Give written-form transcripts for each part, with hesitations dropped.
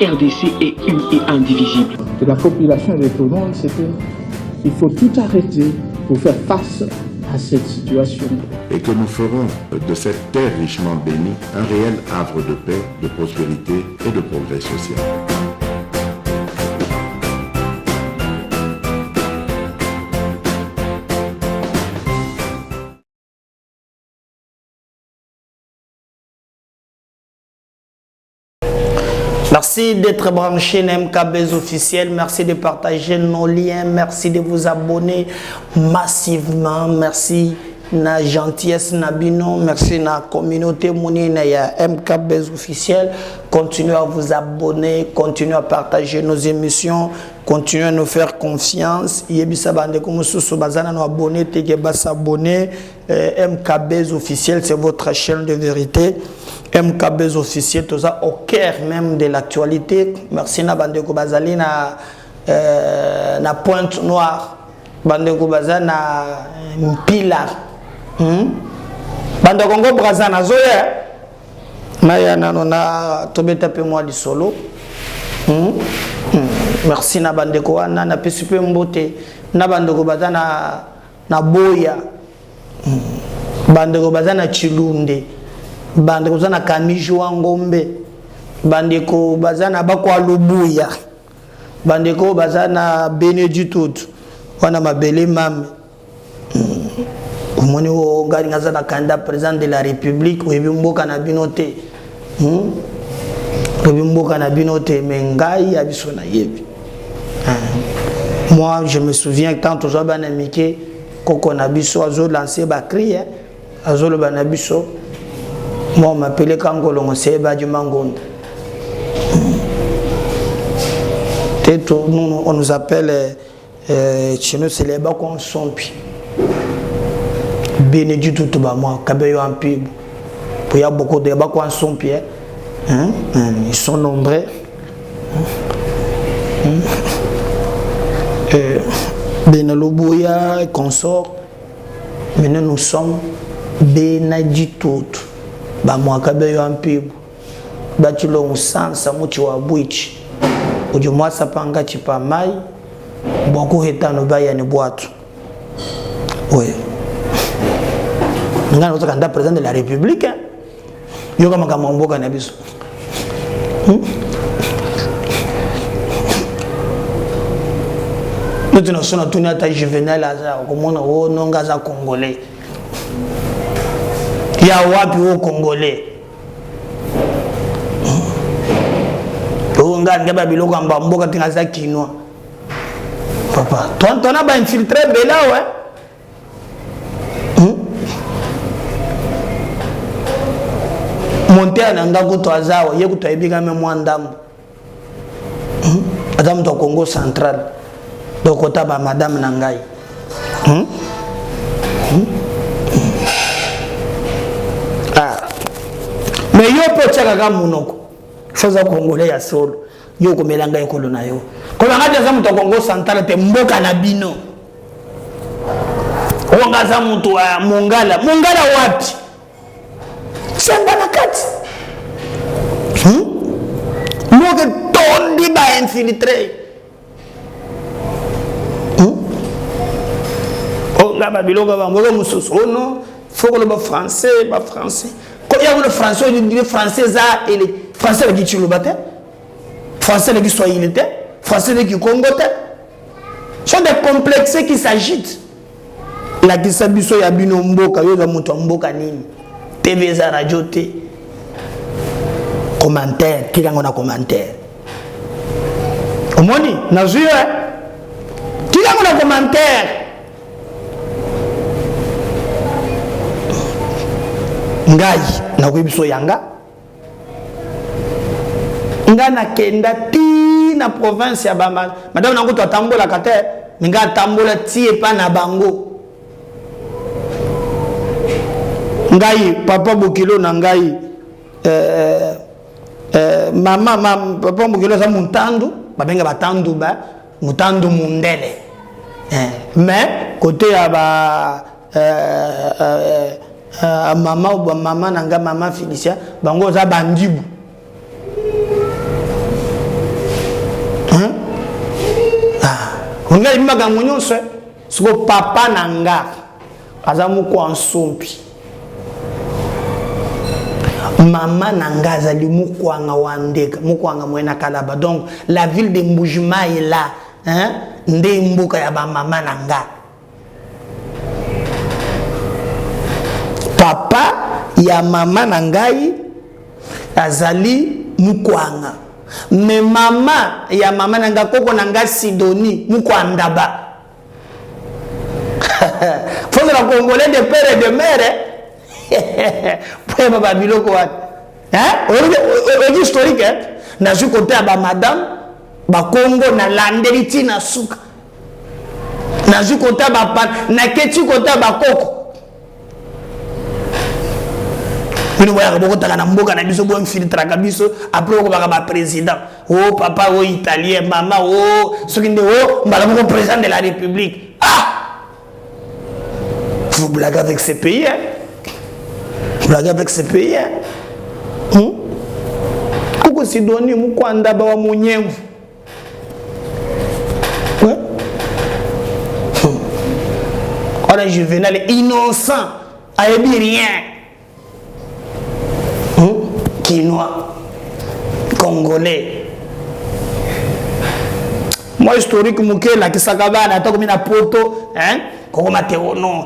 RDC est une et indivisible. De la population et de tout le monde, c'est qu'il faut tout arrêter pour faire face à cette situation. Et que nous ferons de cette terre richement bénie un réel havre de paix, de prospérité et de progrès social. Merci d'être branché dans MKBz officiel. Merci de partager nos liens. Merci de vous abonner massivement. Merci na gentillesse nabino. Merci na communauté mounine ya MKBz officiel. Continuez à vous abonner. Continuez à partager nos émissions. Continuez à nous faire confiance. Yebisa bande comme sous bazana nous abonner. Tege bas s'abonner. MKBz officiel, c'est votre chaîne de vérité. MKBz officiel, tout ça au cœur même de l'actualité. Merci na bande ko bazali na Pointe Noire. Bande ko bazana na Pilar. Bande Congo Brazza na zoya. Maya na tobeta pe moi di solo. Merci na bande ko wana na pesipe mbote na bande ko bazana na Boya. Bande ko bazana Chilunde. Bande ko bazana Kamijo Ngombe. Bande ko bazana bakwa Lubuya. Bande ko bazana Benedictut. Wana mabele mame. Umoni wo ngari ngazana candidat président de la République oyebi mboka na binote. Oyebi mboka na binote mengai abiso na yebi. Moi je me souviens quand on a banamike koko na biso azo lancer ba cri azo le banabiso. Moi on m'appelait Kangolongo Seba du Mangonde. Nous on nous appelle chez nous c'est les bakon sompi. Bénédicte tout bas moi Kabeyo en pib. Il y a beaucoup de bakon sompi ils sont nombreux. Benaloboya et consorts. Maintenant nous sommes Benedicte. Bah moi Kabeyo en pib. Batulo usansa muchi wa bwichi. Ojo moi sapanga chipa mai. Beaucoup etano baya ni boîte. Oui. Nous avons un président de la République. Nous avons un mboka na biso. Nous sommes tous les juvénal comme on non gaza congolais. Il y a wapi au congolais. On gagne ngaba biloko amba mboka tingaza kinois. Papa, toi on a pas infiltré bela ouais. Monter na ndako to azawa ye kuto ebiga me mwandamu. Adam to Congo central. Donc kota ba madame nangai. Mais yo po chaka ka munoko. Chose congolais ya solo. Yo ko melanga ekolo na yo. Ko nga jaza muto Congo central te mboka na bino. Wanga za mutu Mongala. Mongala wapi? Samba na kati. Moke tondi ba infiltré. Oh là ba biloko ba ngolo mususu. Oh non, faut que le français, ba français. Quand il y a le français, il dit français ça et les français qui tu le battent. Français qui soit il était, français qui congote. Ce sont des complexes qui s'agitent. La kisabiso ya bino mboka yo za mutu mboka nini? TV za radio te. Commentaire, qui a un commentaire? Omoni, nazuyo qui a un commentaire? Ngai, na kubiso yanga. Nga na kenda ti na province ya Bama. Madame nango to tambola kate, nga tambola ti e pa na bango. Ngai papa Bokilo na ngai mama papa Bokilo za muntandu babenga batandu ba mutandu mundele mais côté ya ba mama nanga mama Felicia bango za bandibu On a dit magambo so soko papa nanga azamu ko nsompi. Maman nanga azali mukwanga wandeka, mukwanga mwena kalaba. Donc la ville de Mbujima est là, hein? Nde mbuka ya ba maman nanga. Papa ya maman nangai azali mukwanga. Mais maman ya maman nanga koko nanga Sidoni mukwandaba. Faut que la Congolais de père et de mère pour ma biloko wat. Hein? On historique hein. Na ju côté ba madame ba Congo na landeliti na suka. Na ju côté ba pan na keti côté ba koko. Nous voyons beaucoup de mboka na biso bo infiltra kabiso après ko ba président. Oh papa oh italien maman oh ce qui oh mbala mo président de la République. Ah! Vous blaguez avec ces pays, hein? Vous blaguez avec ces pays, hein? Koko Sidoni mukwanda ba wa munyevu. Ouais. Ora Juvenal innocent, ayebi rien. Quinois, Congolais. Moi historique muke la kisakaba na to comme na poto, hein? Comment non,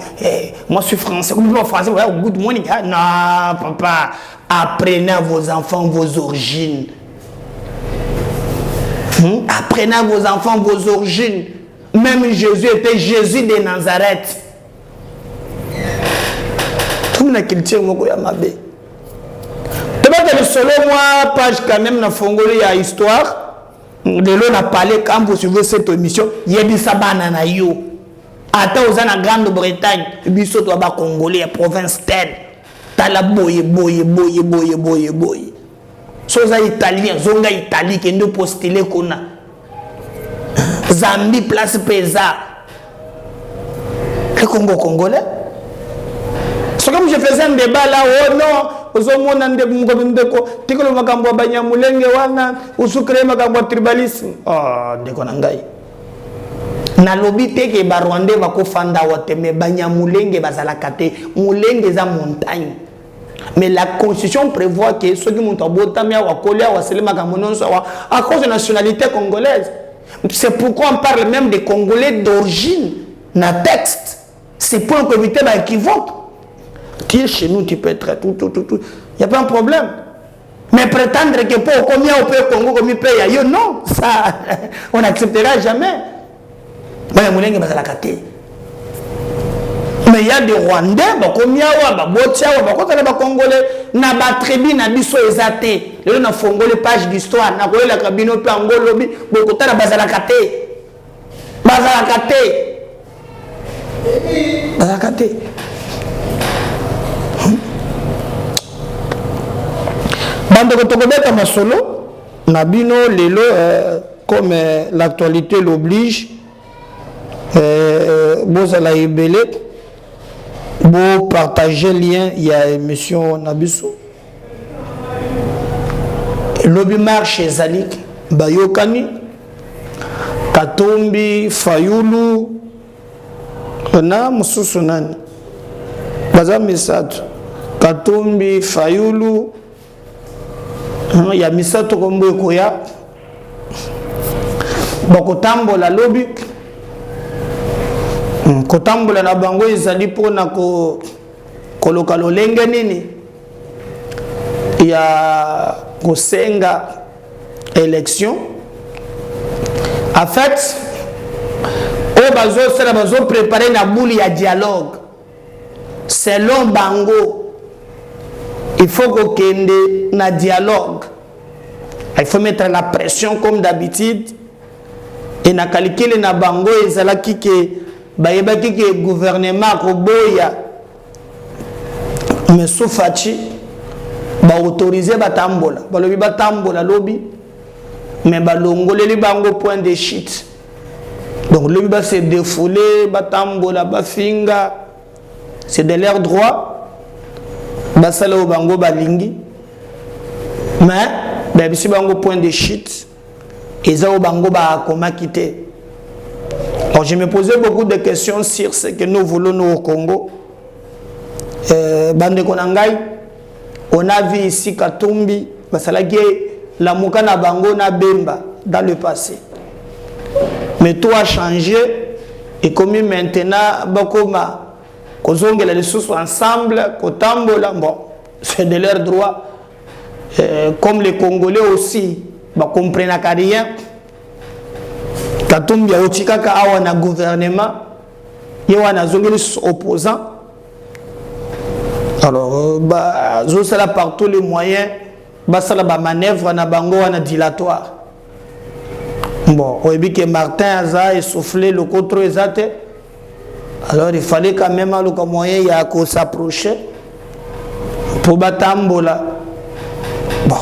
moi je suis français. Comment je suis français? Good morning. Non, papa. Apprenez à vos enfants vos origines. Apprenez à vos enfants vos origines. Même Jésus était Jésus de Nazareth. Tout le culture moko ya mabe. Peut-être selon moi, page quand même na fongoli ya histoire. De l'on a parlé quand vous suivez cette émission. Yebisa banana yo. Ata aux en Grande-Bretagne, biso to ba Congolais province telle. Tala boye. Soza italien, zonga Italie qui nous postulé kona. Zambie place pesa. Le Congo congolais. C'est comme je faisais un débat là, oh non, ozomona ndeko tikolo makambo banyamulenge wana usukre makambo tribalisme. Oh ndeko nangai. Na lobi teke ba Rwandais bako fanda wote me banyamulenge bazalaka te mulenge za montagne. Mais la constitution prévoit que ceux qui montent à Botamia ou à Kolia ou à Selema Gamonon soient à cause de la nationalité congolaise. C'est pourquoi on parle même des Congolais d'origine. Na texte. C'est pour éviter l'équivoque. Tu es chez nous, tu peux être tout. Il n'y a pas un problème. Mais prétendre que pour combien on peut Congo, comme il paye ailleurs, non. Ça, on n'acceptera jamais. Mais il y a des Rwandais, combien de Congolais, na ba tribu na biso ezate. Le na fongole page d'histoire, na kolela kabino pe angolobi, bokota na bazalakate. Bande de Togobeta Masolo, Nabino, Lelo, comme l'actualité l'oblige, Bozala Ibele, Bo partager lien, il y a émission Nabiso. Lobby marche Zalik, Bayokani, Katombi, Fayulu, na Mususunan, Bazamisat, Katombi, Fayulu, il y a Misato Kombo Koya, Bakotambo la lobby. Kotambola na bango ezali pona koloka lolenge nini ya kosenga élection. En fait, bazo préparer na boule ya dialogue. Selon bango, il faut qu'on kende na dialogue. Il faut mettre la pression comme d'habitude. Et na calculer na bango ezalaki ke bayebaki ke gouvernement koboya mais sofachi ba autoriser batambola balobi batambola lobi mais balongoleli bango point de shit. Donc lobi ba se défouler batambola bafinga, c'est de leur droit basala bango balingi mais babisi bango point de shit eza bango ba koma kité. Alors, je me posais beaucoup de questions sur ce que nous voulons nous au Congo. Bande Konangai, on a vu ici Katumbi, la Moukana Bango na Bemba dans le passé. Mais tout a changé et comme maintenant, Bakoma, Kozonge les ressources ensemble, Kotambola, bon, c'est de leur droit. Comme les Congolais aussi, bah, comprennent rien. Katumbi a Ochikaka awana gouvernement, yawana zonge les opposants. Alors, bah, ça par tous les moyens, bah, ça la manœuvre na bango wana dilatoire. Bon, on a vu que Martin a essoufflé le contre exact. Alors, il fallait quand même un moyen de s'approcher pour Batambola. Bon,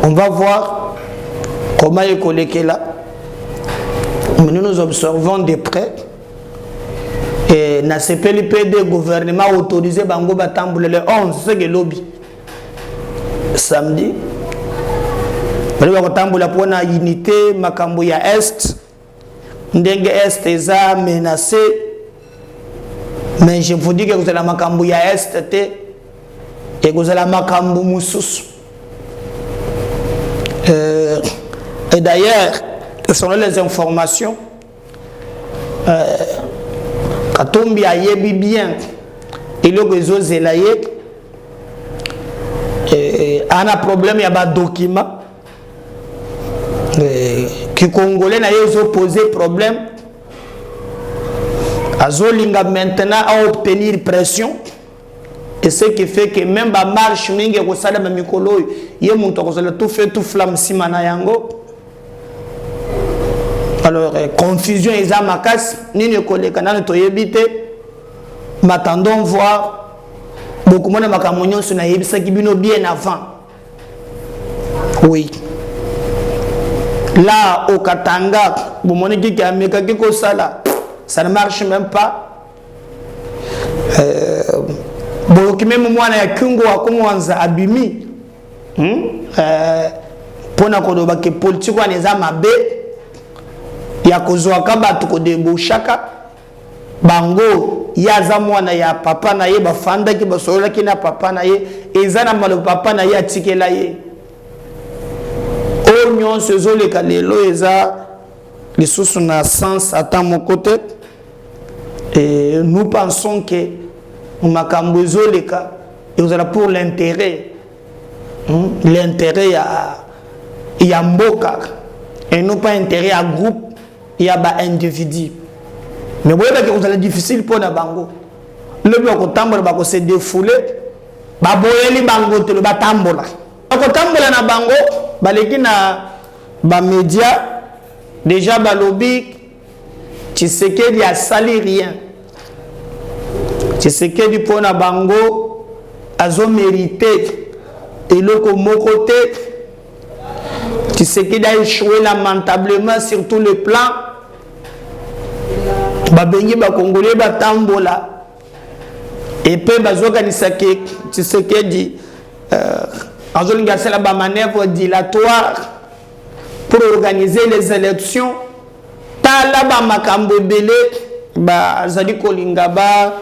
on va voir comment il est collecté là. Mais nous observons de près. Et na CPLPD gouvernement autorisé Bango Batambola le 11, c'est le lobby. Samedi. Nous avons pour la unité, Makambo ya Est. Ndenge Est est menacé. Mais je vous dis que vous avez la Makambo ya Est et vous avez la Makambo Moussous. Et d'ailleurs, selon les informations, Katumbi a yebi bien. Il y a des zélaïs. On a problème, il y a des documents. Qui Congolais n'a pas posé problème. Azolinga maintenant à obtenir pression. Et ce qui fait que même la marche, il y a des mikolo, il y a tout fait tout flamme simana yango. Alors, confusion et zamakas, ni ne collègue canal toyebite. M'attendons voir beaucoup de makamonyon sur na yebisa qui bien avant. Oui. Là, au Katanga, ça ne marche même pas. Même moi, il y a Kungo à commencer à abîmer. Pour que politique les amabe, il y a Kozouakaba, tout de Bouchaka, Bango, il y a Zamwana, il y a papa naye, Bafanda qui basola qui n'a papa naye, et Zana malo papa naye a tiké laye. Oignon, ce sont les calés, les sources ont sens à mon côté. Et nous pensons que Makambozo les cas, et vous allez pour l'intérêt. L'intérêt il y a Mboka. Et non pas intérêt à groupe, il y a un individu. Mais vous voyez que vous allez difficile pour la bango. Le bloc au tambour va se défouler. Baboyeli bango te le batambola. Au tambola na bango. Baleki na ba média déjà balobi Tshisekedi a sali rien. Tshisekedi pour na bango azo mérité et le comme côté Tshisekedi a échoué lamentablement sur tous les plans. Babengi ba Congolais ba tambola et puis bazoka nisake Tshisekedi Azolinga c'est la manœuvre dilatoire pour organiser les élections. Talaba makambo belé ba azali kolinga ba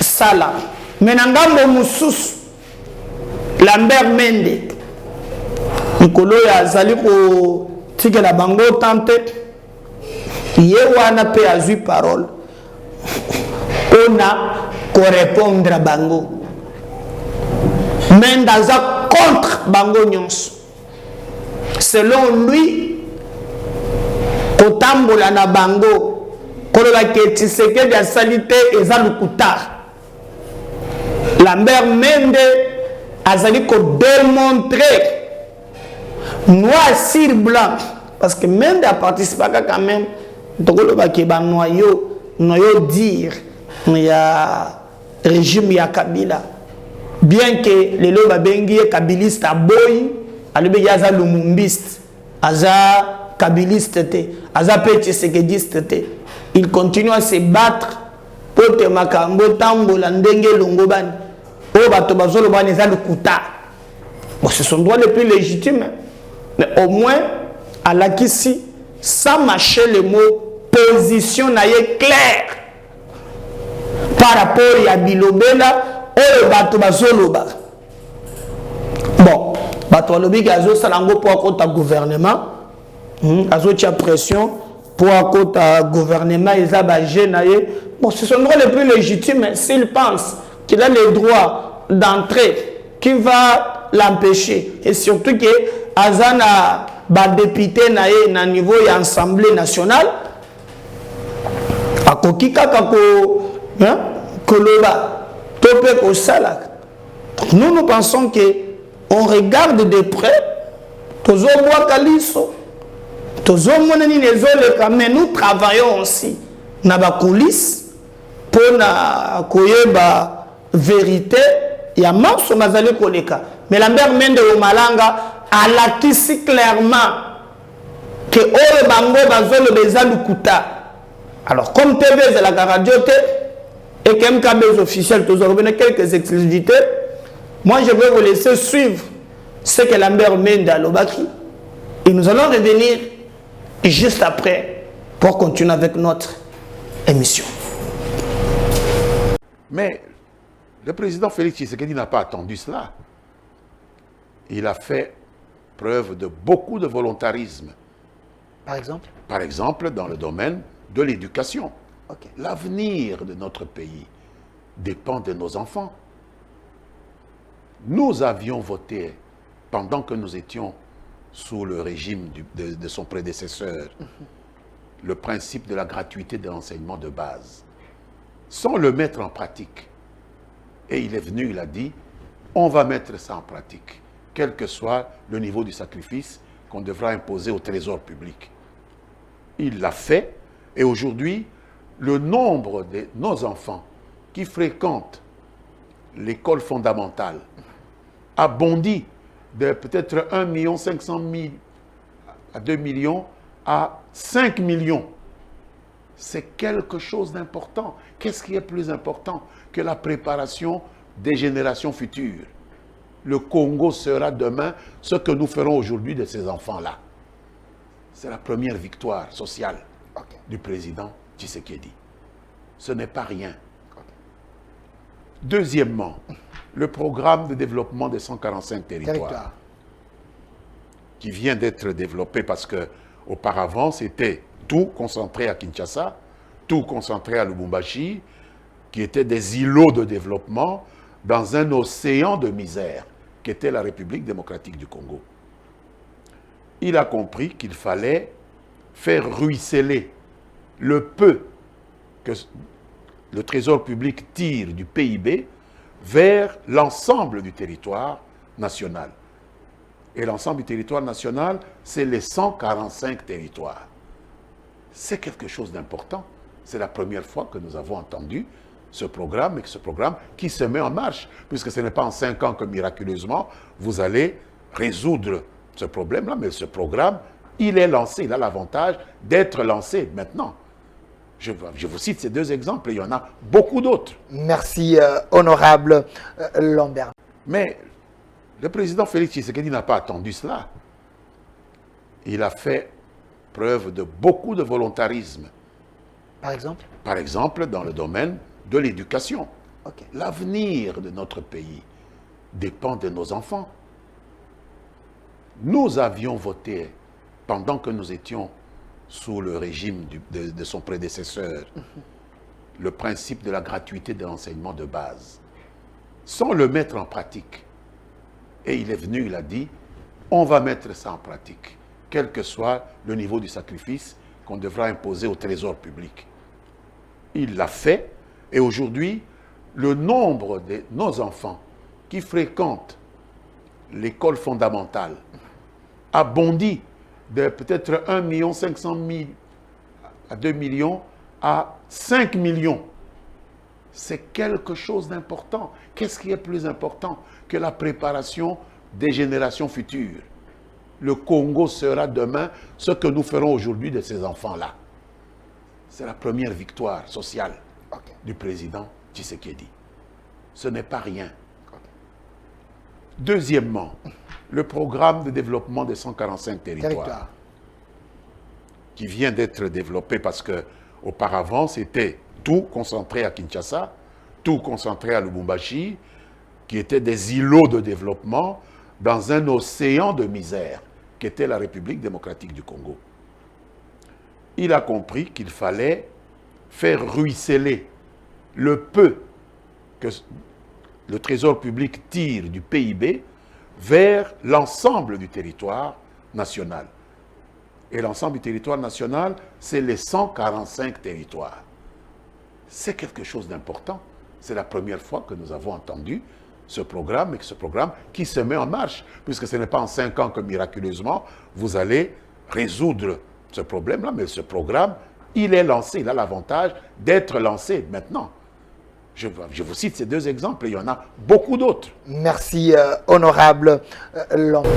sala. Menangambo musus Lambert Mende Nikolo ya azali ko tika la bango tante yewana pe azui parole. On a ko répondre à bango. Mendaza contre Bango Nyons. Selon lui, Kotambola na Bango, Kolola Tshisekedi a salité et Zalukuta. Lambert Mende a zali ko démontrer noir sur blanc parce que Mende a participé quand même. Tokoloba ke ba noyau dire il y a régime ya Kabila. Bien que les lois bengi kabiliste à boy, alube yaza lumumbiste, aza kabiliste te, aza petit sekediste te. Il continue à se battre pour te makambo tambola ndenge longobani. O bato bazolo bani za lukuta. Bon, c'est son droit le plus légitime. Mais au moins, à la Kissi, sans mâcher les mots, position naie claire par rapport à bilobela oyo bato bazoloba. Bon, bato balobi azo salango pour akota gouvernement, azo tia pression pour akota gouvernement eza ba jeune naie. Bon, ce sont les plus légitimes s'ils pensent qu'il a le droit d'entrer, qui va l'empêcher. Et surtout que Azana ba député naie na niveau de l'Assemblée nationale, à kokika kako koloba topé ko salak. Nous pensons que on regarde de près tozo bois kaliso tozo monani nezole mais nous travaillons aussi na ba coulisses pour na koyeba vérité ya marso mazali koleka. Mais Lambert Mende au Malanga a lakisi clairement que oyo bango bazolo bezalu kuta. Alors comme TV de la radio et comme câbles officiels, tous revenez quelques exclusivités. Moi je vais vous laisser suivre ce que Lambert Mende a l'Obaki. Et nous allons revenir juste après pour continuer avec notre émission. Mais le président Félix Tshisekedi n'a pas attendu cela. Il a fait preuve de beaucoup de volontarisme. Par exemple? Par exemple, dans le domaine de l'éducation. Okay. L'avenir de notre pays dépend de nos enfants. Nous avions voté, pendant que nous étions sous le régime de son prédécesseur, le principe de la gratuité de l'enseignement de base, sans le mettre en pratique. Et il est venu, il a dit, on va mettre ça en pratique, quel que soit le niveau du sacrifice qu'on devra imposer au trésor public. Il l'a fait, et aujourd'hui, le nombre de nos enfants qui fréquentent l'école fondamentale a bondi de peut-être 1 500 000 à 2 millions à 5 millions. C'est quelque chose d'important. Qu'est-ce qui est plus important que la préparation des générations futures? Le Congo sera demain ce que nous ferons aujourd'hui de ces enfants-là. C'est la première victoire sociale du président Tshisekedi. Ce n'est pas rien. Deuxièmement, le programme de développement des 145 territoires qui vient d'être développé parce que auparavant c'était tout concentré à Kinshasa, tout concentré à Lubumbashi, qui étaient des îlots de développement dans un océan de misère qu'était la République démocratique du Congo. Il a compris qu'il fallait faire ruisseler le peu que le trésor public tire du PIB vers l'ensemble du territoire national. Et l'ensemble du territoire national, c'est les 145 territoires. C'est quelque chose d'important. C'est la première fois que nous avons entendu ce programme, et ce programme qui se met en marche, puisque ce n'est pas en 5 ans que miraculeusement vous allez résoudre ce problème-là, mais ce programme, il est lancé, il a l'avantage d'être lancé maintenant. Je vous cite ces deux exemples, et il y en a beaucoup d'autres. Merci, honorable Lambert. Mais le président Félix Tshisekedi n'a pas attendu cela. Il a fait preuve de beaucoup de volontarisme. Par exemple? Par exemple, dans le domaine de l'éducation. Okay. L'avenir de notre pays dépend de nos enfants. Nous avions voté, pendant que nous étions sous le régime de son prédécesseur, le principe de la gratuité de l'enseignement de base, sans le mettre en pratique. Et il est venu, il a dit, on va mettre ça en pratique, quel que soit le niveau du sacrifice qu'on devra imposer au trésor public. Il l'a fait, et aujourd'hui, le nombre de nos enfants qui fréquentent l'école fondamentale a bondi de peut-être 1 500 000 à 2 millions à 5 millions. C'est quelque chose d'important. Qu'est-ce qui est plus important que la préparation des générations futures? Le Congo sera demain ce que nous ferons aujourd'hui de ces enfants-là. C'est la première victoire sociale du président Tshisekedi. Ce n'est pas rien. Deuxièmement, le programme de développement des 145 territoires qui vient d'être développé parce que auparavant c'était tout concentré à Kinshasa, tout concentré à Lubumbashi, qui étaient des îlots de développement dans un océan de misère, qu'était la République démocratique du Congo. Il a compris qu'il fallait faire ruisseler le peu que le trésor public tire du PIB vers l'ensemble du territoire national. Et l'ensemble du territoire national, c'est les 145 territoires. C'est quelque chose d'important. C'est la première fois que nous avons entendu ce programme, et ce programme qui se met en marche, puisque ce n'est pas en 5 ans que miraculeusement, vous allez résoudre ce problème-là, mais ce programme, il est lancé, il a l'avantage d'être lancé maintenant. Je vous cite ces 2 exemples, et il y en a beaucoup d'autres. Merci, honorable Lambert.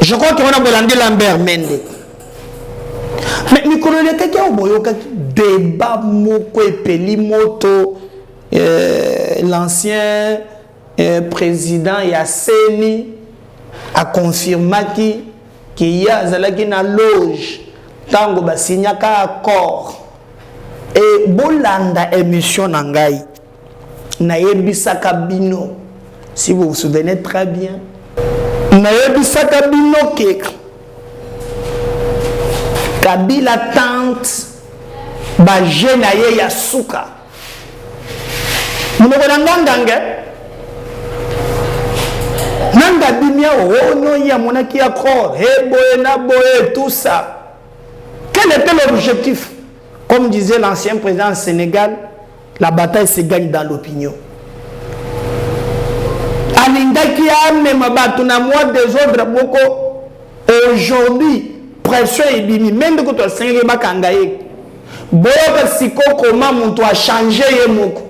Je crois qu'on a Bolandi Lambert Mende. Mais Nicolas, quelqu'un a débat moko epeli moto l'ancien président Yasseni a confirmé qu'il y a une loge tango ba signaka accord et bolanda émission nangai na yebisaka bino, si vous vous souvenez très bien, na yebisaka bino ke Kabila tente ba jeune aye ya suka munoko nangangange nanga bimia ono ya monaki accord boye na boye tout ça. Quel était l'objectif? Comme disait l'ancien président du Sénégal, la bataille se gagne dans l'opinion. Alingaki amema batu na moi des autres boko aujourd'hui pression ebimi même que to sengé bakangaye boyoka siko comment muntu a changé ye moko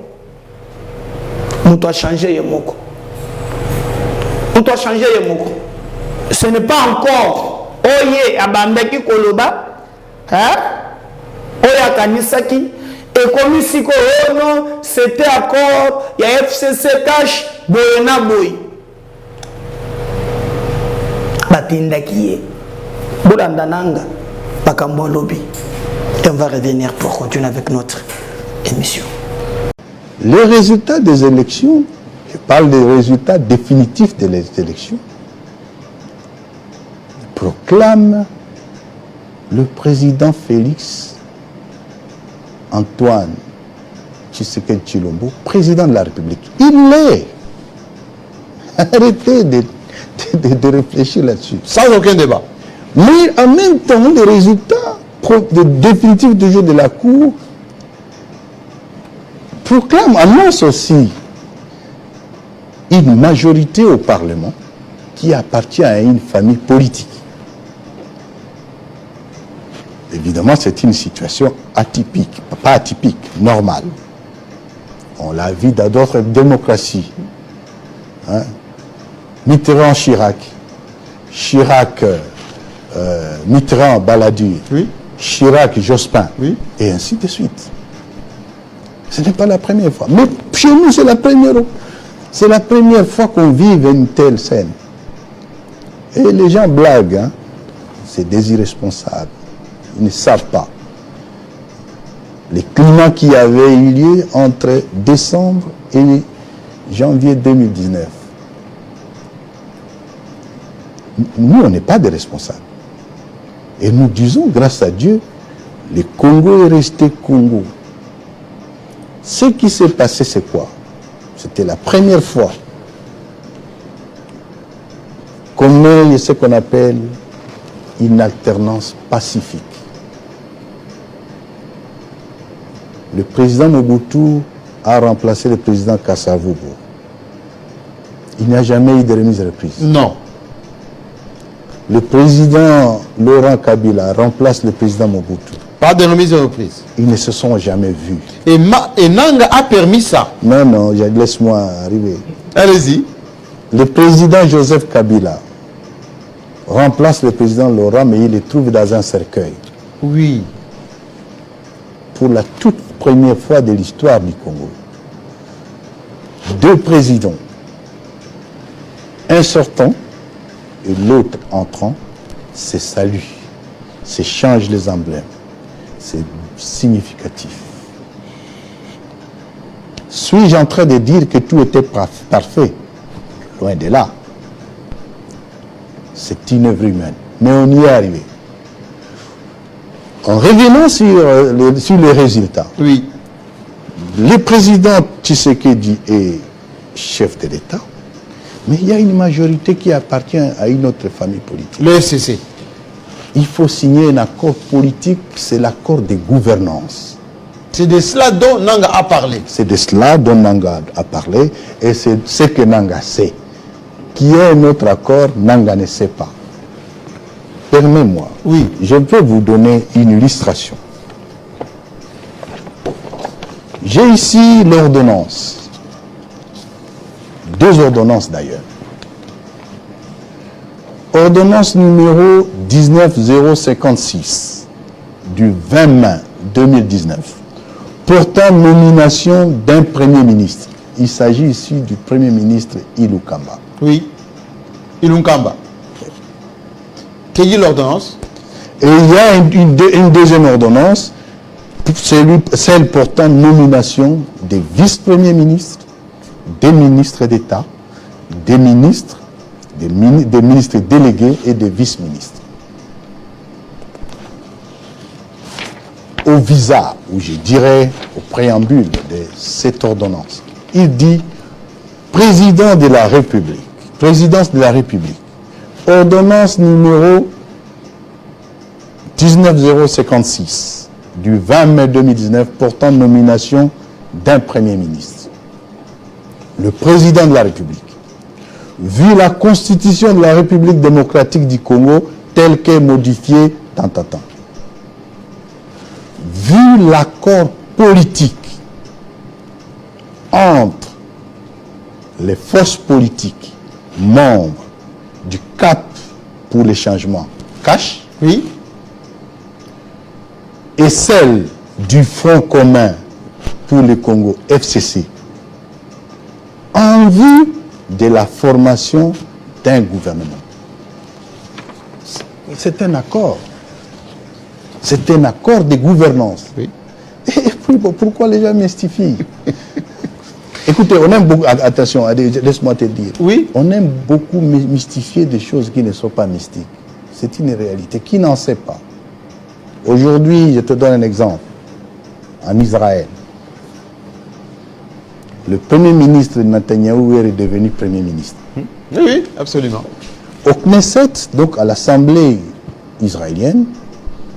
muntu a changé ye moko muntu a changé ye moko. Ce n'est pas encore oye abandaki koloba hein oya kanisaki et comme siko oh non c'était accord il y a FCC cash boyena boy batindaki ye Bolandananga, Bakambo Lobby. Et on va revenir pour continuer avec notre émission. Les résultats des élections, je parle des résultats définitifs des élections, proclament le président Félix Antoine Tshisekedi Tshilombo président de la République. Il l'est. Arrêtez de réfléchir là-dessus. Sans aucun débat. Mais en même temps, les résultats définitifs du jeu de la Cour proclament, annoncent aussi une majorité au Parlement qui appartient à une famille politique. Évidemment, c'est une situation atypique, pas atypique, normale. On l'a vu dans d'autres démocraties. Hein? Mitterrand, Chirac. Chirac, Mitterrand, Balladur, oui. Chirac, Jospin, oui. Et ainsi de suite. Ce n'est pas la première fois. Mais chez nous, c'est la première fois qu'on vive une telle scène. Et les gens blaguent, hein? C'est des irresponsables. Ils ne savent pas. Les climats qui avaient eu lieu entre décembre et janvier 2019. Nous, on n'est pas des responsables. Et nous disons, grâce à Dieu, le Congo est resté Congo. Ce qui s'est passé, c'est quoi? C'était la première fois qu'on ait ce qu'on appelle une alternance pacifique. Le président Mobutu a remplacé le président Kasavubu. Il n'y a jamais eu de remise de reprise. Non. Le président Laurent Kabila remplace le président Mobutu. Pas de remise de reprise. Ils ne se sont jamais vus. Et Nanga a permis ça. Non, non, laisse-moi arriver. Allez-y. Le président Joseph Kabila remplace le président Laurent, mais il le trouve dans un cercueil. Oui. Pour la toute première fois de l'histoire du Congo. 2 présidents. Un sortant et l'autre entrant se saluent. c'est change les emblèmes. C'est significatif. Suis-je en train de dire que tout était parfait? Loin de là. C'est une œuvre humaine. Mais on y est arrivé. En revenant sur les résultats, Oui. le président Tshisekedi est chef de l'État, mais il y a une majorité qui appartient à une autre famille politique. Le FCC. Il faut signer un accord politique, c'est l'accord de gouvernance. C'est de cela dont Nanga a parlé. C'est de cela dont Nanga a parlé et c'est ce que Nanga sait. Qu'il y ait un autre accord, Nanga ne sait pas. Permets-moi, Oui. je vais vous donner une illustration. J'ai ici l'ordonnance. 2 ordonnances d'ailleurs. Ordonnance numéro 19056 du 20 mai 2019 portant nomination d'un Premier ministre. Il s'agit ici du Premier ministre Ilukamba. Oui. Ilunkamba. Quelle est l'ordonnance? Et il y a une deuxième ordonnance, celle portant nomination des vice-premiers ministres, des ministres d'État, des ministres délégués et des vice-ministres. Au visa, ou je dirais au préambule de cette ordonnance, il dit président de la République, présidence de la République, ordonnance numéro 19056 du 20 mai 2019 portant nomination d'un Premier ministre. Le président de la République, vu la Constitution de la République démocratique du Congo telle qu'elle est modifiée tant, vu l'accord politique entre les forces politiques membres du CAP pour les changements CACH, Oui. et celle du Front commun pour le Congo FCC, en vue de la formation d'un gouvernement. C'est un accord. C'est un accord de gouvernance. Oui. Et puis, bon, pourquoi les gens mystifient? Écoutez, on aime beaucoup, attention, laisse-moi te dire, Oui. on aime beaucoup mystifier des choses qui ne sont pas mystiques. C'est une réalité. Qui n'en sait pas? Aujourd'hui, je te donne un exemple. En Israël, le premier ministre Netanyahou est devenu premier ministre. Oui, oui, absolument. Au Knesset, donc à l'Assemblée israélienne,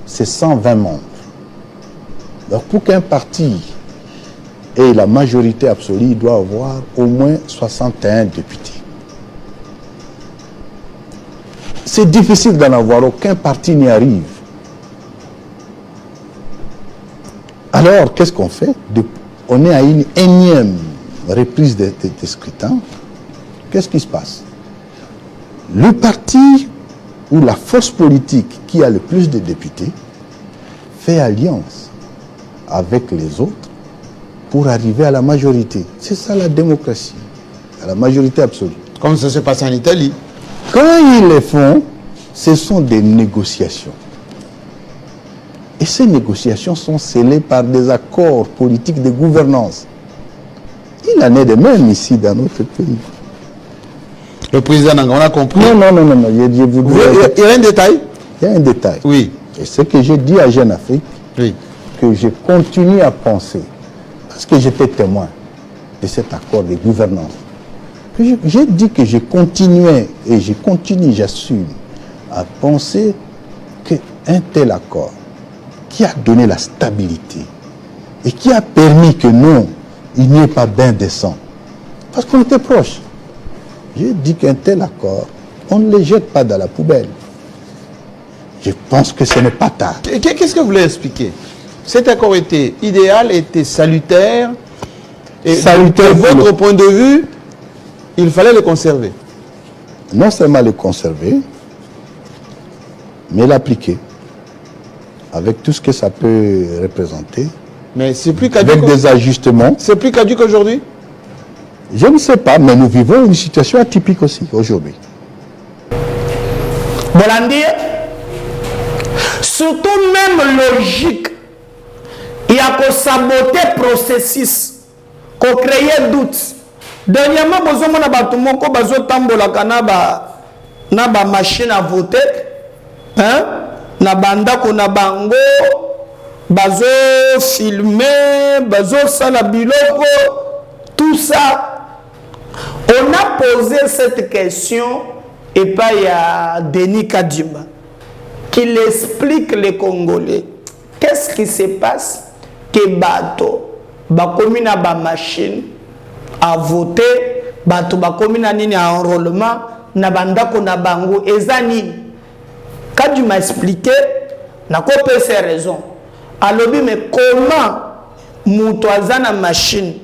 c'est 120 membres. Alors pour qu'un parti ait la majorité absolue, il doit avoir au moins 61 députés. C'est difficile d'en avoir, aucun parti n'y arrive. Alors, qu'est-ce qu'on fait? On est à une énième reprise des scrutins. Qu'est-ce qui se passe? Le parti ou la force politique qui a le plus de députés fait alliance avec les autres pour arriver à la majorité. C'est ça la démocratie, à la majorité absolue. Comme ça se passe en Italie. Quand ils le font, ce sont des négociations. Et ces négociations sont scellées par des accords politiques de gouvernance. Il en est de même ici dans notre pays. Le président Nanga, on a compris. Non. Je vous Il y a un détail? Il y a un détail. Oui. Et ce que j'ai dit à Jeune Afrique, Oui. que je continue à penser, parce que j'étais témoin de cet accord de gouvernance, j'ai dit que je continuais et je continue, j'assume, à penser qu'un tel accord qui a donné la stabilité et qui a permis que non, il n'y ait pas bain de sang, parce qu'on était proches. J'ai dit qu'un tel accord, on ne le jette pas dans la poubelle. Je pense que ce n'est pas tard. Qu'est-ce que vous voulez expliquer? Cet accord était idéal, était salutaire. Et Salutaire de pour votre le- point de vue, il fallait le conserver. Non seulement le conserver, mais l'appliquer avec tout ce que ça peut représenter, Mais c'est plus caduc. avec des ajustements. C'est plus caduc aujourd'hui. Je ne sais pas, mais nous vivons une situation atypique aussi aujourd'hui. Bolandi, surtout même logique, il y a que saboter le processus, qu'on crée doute. Dernièrement, vous avez une machine à voter, hein? Na banda ko na bango bazo filmer bazo sala biloko tout ça. On a posé cette question et pas il y a Denis Kadima qui explique les Congolais qu'est-ce qui se passe que bato ba komi na ba machine à voter bato ba komi na nini à enrôlement na banda ko na bango ezani. Quand tu m'as expliqué, n'a pas ses raisons. Alors, mais comment Moutouazan la machine,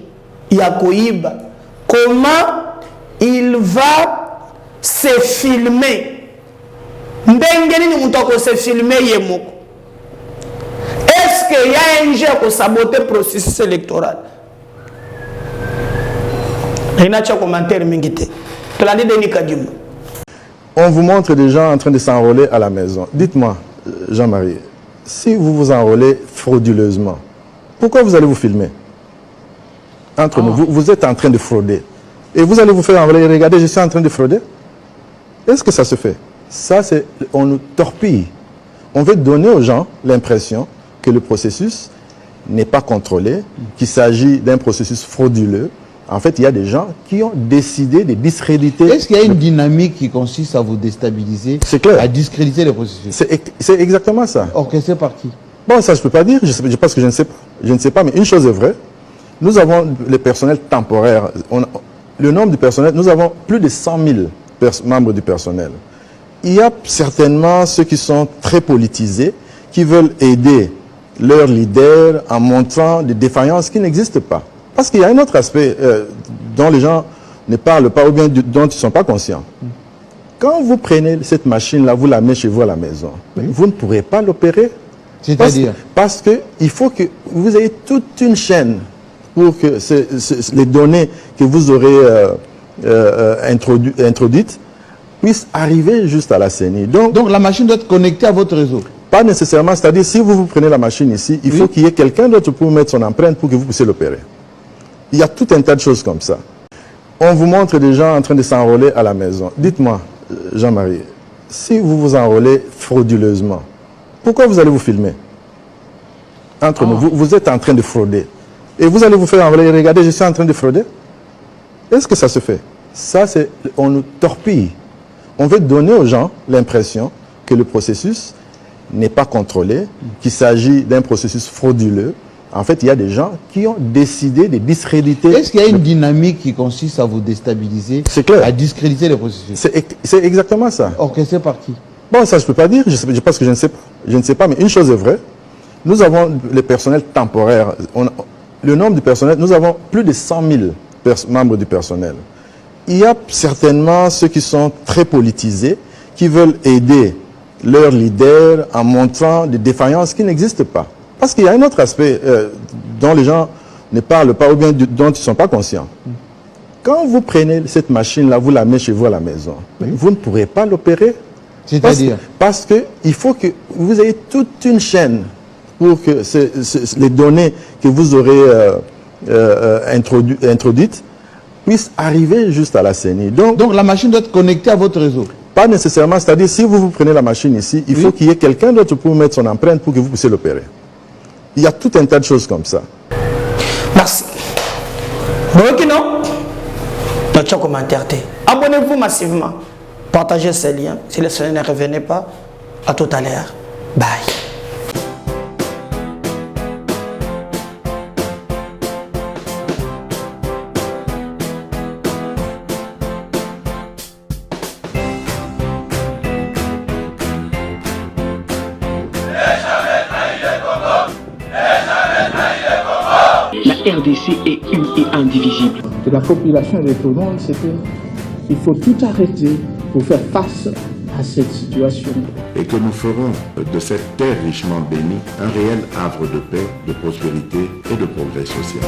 Yakoïba, comment il va se filmer? Ndengeni Moutouako se filmer Yemoko. Est-ce qu'il y a un jeu pour saboter le processus électoral? Il y a un commentaire mingité. Tu l'as dit Denis Kadima. On vous montre des gens en train de s'enrôler à la maison. Dites-moi, Jean-Marie, si vous vous enrôlez frauduleusement, pourquoi vous allez vous filmer? Entre nous, vous êtes en train de frauder. Et vous allez vous faire enrôler. Regardez, je suis en train de frauder. Est-ce que ça se fait? Ça, c'est, on nous torpille. On veut donner aux gens l'impression que le processus n'est pas contrôlé, qu'il s'agit d'un processus frauduleux. En fait, il y a des gens qui ont décidé de discréditer. Est-ce qu'il y a une dynamique qui consiste à vous déstabiliser, à discréditer le processus? C'est exactement ça. Orchestré par qui? Bon, ça je ne peux pas dire, parce que je ne sais pas. Je ne sais pas, mais une chose est vraie. Nous avons le personnel temporaire. Le nombre de personnel, nous avons plus de 100 000 membres du personnel. Il y a certainement ceux qui sont très politisés, qui veulent aider leurs leaders en montrant des défaillances qui n'existent pas. Parce qu'il y a un autre aspect dont les gens ne parlent pas ou bien dont ils ne sont pas conscients. Quand vous prenez cette machine-là, vous la mettez chez vous à la maison, vous ne pourrez pas l'opérer. C'est-à-dire? Parce qu'il faut que vous ayez toute une chaîne pour que les données que vous aurez introduites puissent arriver juste à la CENI. Donc la machine doit être connectée à votre réseau? Pas nécessairement. C'est-à-dire, si vous prenez la machine ici, il faut qu'il y ait quelqu'un d'autre pour mettre son empreinte pour que vous puissiez l'opérer. Il y a tout un tas de choses comme ça. On vous montre des gens en train de s'enrôler à la maison. Dites-moi, Jean-Marie, si vous vous enrôlez frauduleusement, pourquoi vous allez vous filmer? Entre nous, vous êtes en train de frauder. Et vous allez vous faire enrôler. Regardez, je suis en train de frauder. Est-ce que ça se fait? Ça, c'est, on nous torpille. On veut donner aux gens l'impression que le processus n'est pas contrôlé, qu'il s'agit d'un processus frauduleux. En fait, il y a des gens qui ont décidé de discréditer. Est-ce qu'il y a une dynamique qui consiste à vous déstabiliser, à discréditer le processus? C'est exactement ça. Orchestré par qui? Bon, ça je ne peux pas dire, parce que je ne sais pas. Je ne sais pas, mais une chose est vraie. Nous avons le personnel temporaire. Le nombre de personnel, nous avons plus de 100 000 membres du personnel. Il y a certainement ceux qui sont très politisés, qui veulent aider leurs leaders en montrant des défaillances qui n'existent pas. Parce qu'il y a un autre aspect dont les gens ne parlent pas ou bien dont ils ne sont pas conscients. Quand vous prenez cette machine-là, vous la mettez chez vous à la maison, vous ne pourrez pas l'opérer. C'est-à-dire? Parce qu'il faut que vous ayez toute une chaîne pour que les données que vous aurez introduites puissent arriver juste à la CENI. Donc la machine doit être connectée à votre réseau? Pas nécessairement. C'est-à-dire, si vous prenez la machine ici, il faut qu'il y ait quelqu'un d'autre pour mettre son empreinte pour que vous puissiez l'opérer. Il y a tout un tas de choses comme ça. Merci. Notre commentaire. Abonnez-vous massivement. Partagez ces liens. Si les liens ne revenaient pas, à tout à l'heure. Bye. La RDC est une et indivisible. De la population et de tout le monde, c'est qu'il faut tout arrêter pour faire face à cette situation. Et que nous ferons de cette terre richement bénie un réel havre de paix, de prospérité et de progrès social.